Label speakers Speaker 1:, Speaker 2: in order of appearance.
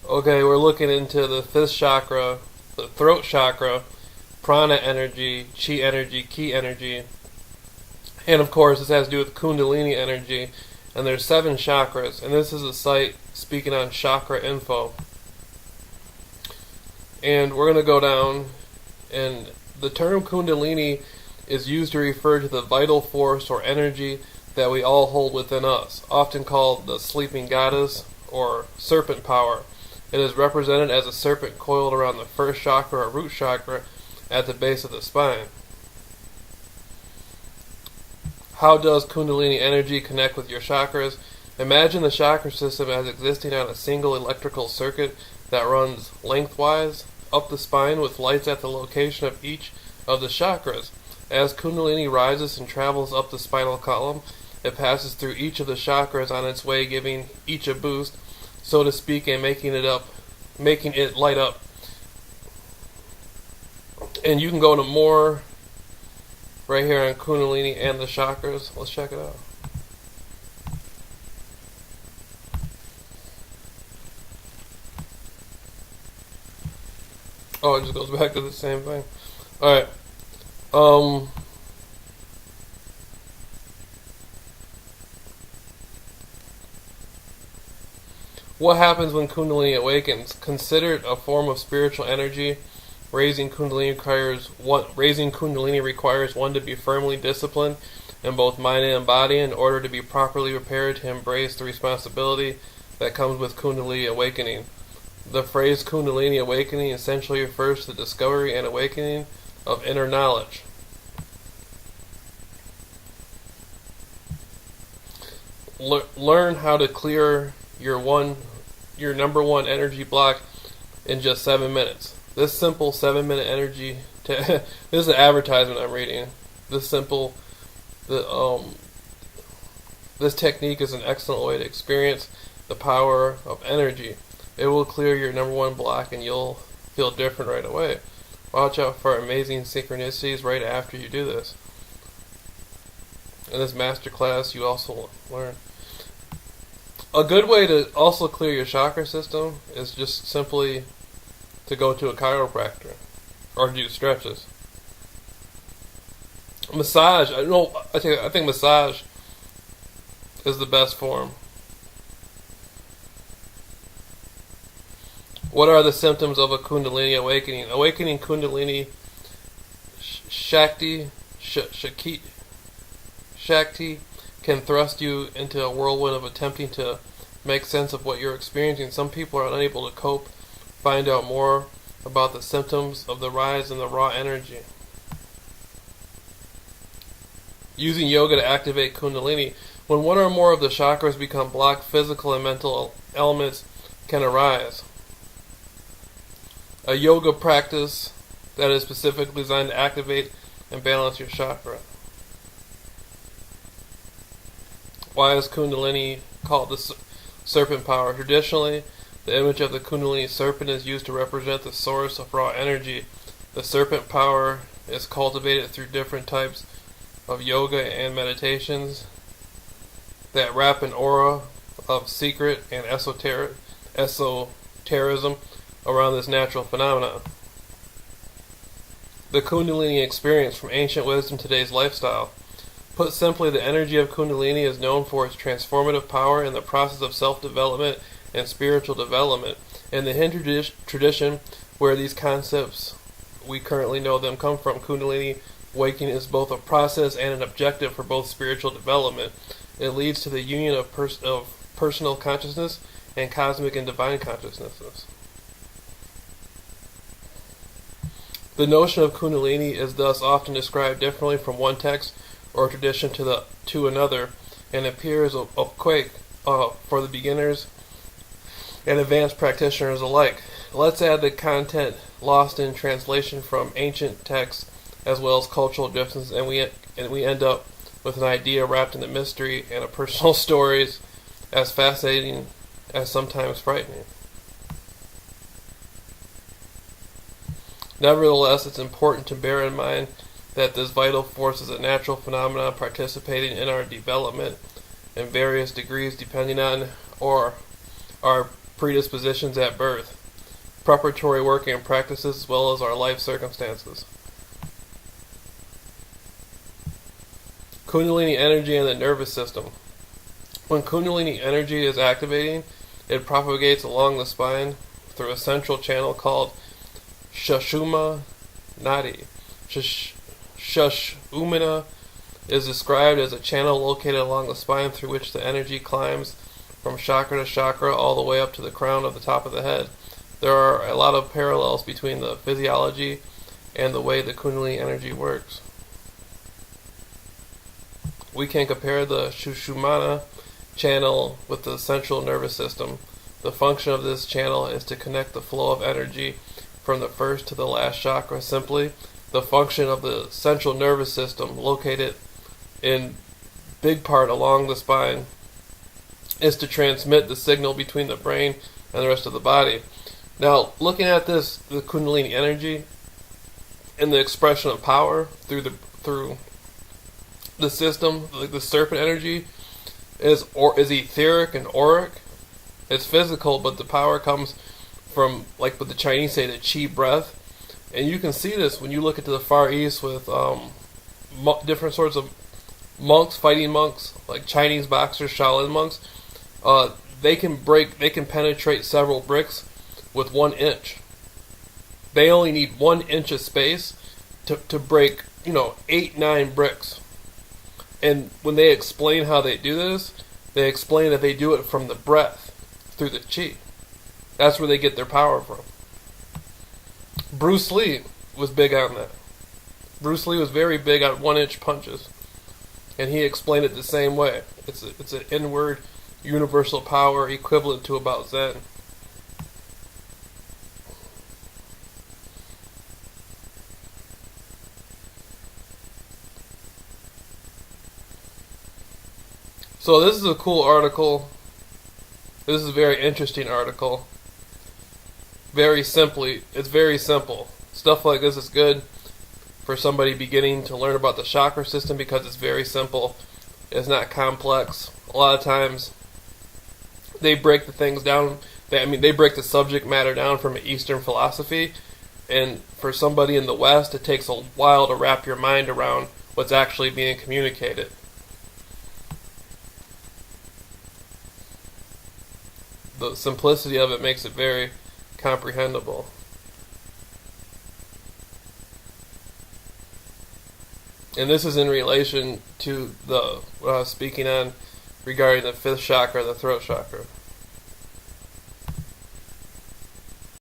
Speaker 1: Okay, we're looking into the fifth chakra, the throat chakra, prana energy, chi energy, ki energy, and of course this has to do with Kundalini energy. And there's 7 chakras, and this is a site speaking on chakra info. And we're going to go down, and the term Kundalini is used to refer to the vital force or energy that we all hold within us, often called the sleeping goddess or serpent power. It is represented as a serpent coiled around the first chakra or root chakra at the base of the spine. How does Kundalini energy connect with your chakras? Imagine the chakra system as existing on a single electrical circuit that runs lengthwise up the spine with lights at the location of each of the chakras. As Kundalini rises and travels up the spinal column, it passes through each of the chakras on its way, giving each a boost, so to speak, and making it light up. And you can go to more right here on Kundalini and the chakras. Let's check it out. Oh, it just goes back to the same thing. Alright. What happens when Kundalini awakens? Considered a form of spiritual energy. Raising Kundalini requires one to be firmly disciplined in both mind and body in order to be properly prepared to embrace the responsibility that comes with Kundalini awakening. The phrase Kundalini awakening essentially refers to the discovery and awakening of inner knowledge. Learn how to clear your number one energy block in just 7 minutes. This simple 7-minute energy this is an advertisement I'm reading. This technique is an excellent way to experience the power of energy. It will clear your number one block and you'll feel different right away. Watch out for amazing synchronicities right after you do this. In this masterclass you also learn. A good way to also clear your chakra system is just simply to go to a chiropractor or do stretches. Massage, I think massage is the best form. What are the symptoms of a Kundalini awakening? Awakening Kundalini Shakti can thrust you into a whirlwind of attempting to make sense of what you're experiencing. Some people are unable to cope. Find out more about the symptoms of the rise in the raw energy. Using yoga to activate Kundalini. When one or more of the chakras become blocked, physical and mental elements can arise. A yoga practice that is specifically designed to activate and balance your chakra. Why is Kundalini called the serpent power? Traditionally, the image of the Kundalini serpent is used to represent the source of raw energy. The serpent power is cultivated through different types of yoga and meditations that wrap an aura of secret and esotericism around this natural phenomenon. The Kundalini experience, from ancient wisdom to today's lifestyle. Put simply, the energy of Kundalini is known for its transformative power in the process of self-development and spiritual development. In the Hindu tradition, where these concepts we currently know them come from, Kundalini awakening is both a process and an objective for both spiritual development. It leads to the union of personal consciousness and cosmic and divine consciousnesses. The notion of Kundalini is thus often described differently from one text or tradition to another, and appears opaque for the beginners and advanced practitioners alike. Let's add the content lost in translation from ancient texts as well as cultural differences, and we end up with an idea wrapped in the mystery and a personal stories as fascinating as sometimes frightening. Nevertheless, it's important to bear in mind that this vital force is a natural phenomenon participating in our development in various degrees depending on our predispositions at birth, preparatory work and practices, as well as our life circumstances. Kundalini energy and the nervous system. When Kundalini energy is activating, it propagates along the spine through a central channel called Sushumna Nadi. Sushumna is described as a channel located along the spine through which the energy climbs from chakra to chakra all the way up to the crown of the top of the head. There are a lot of parallels between the physiology and the way the Kundalini energy works. We can compare the Sushumna channel with the central nervous system. The function of this channel is to connect the flow of energy from the first to the last chakra. Simply, the function of the central nervous system, located in big part along the spine, is to transmit the signal between the brain and the rest of the body. Now, looking at this, the Kundalini energy and the expression of power through the system, like the Serpent energy, is etheric and auric. It's physical, but the power comes from, like what the Chinese say, the chi breath. And you can see this when you look into the Far East with different sorts of monks, fighting monks, like Chinese boxers, Shaolin monks. They can penetrate several bricks with 1 inch. They only need 1 inch of space to break, 8-9 bricks. And when they explain how they do this, they explain that they do it from the breath, through the chi. That's where they get their power from. Bruce Lee was big on that. Bruce Lee was very big on 1 inch punches. And he explained it the same way. It's an inward universal power equivalent to about Zen. So this is a cool article. This is a very interesting article. It's very simple. Stuff like this is good for somebody beginning to learn about the chakra system because it's very simple. It's not complex. A lot of times they break the things down. They break the subject matter down from Eastern philosophy, and for somebody in the West, it takes a while to wrap your mind around what's actually being communicated. The simplicity of it makes it very comprehensible. And this is in relation to what I was speaking on regarding the 5th chakra, the throat chakra.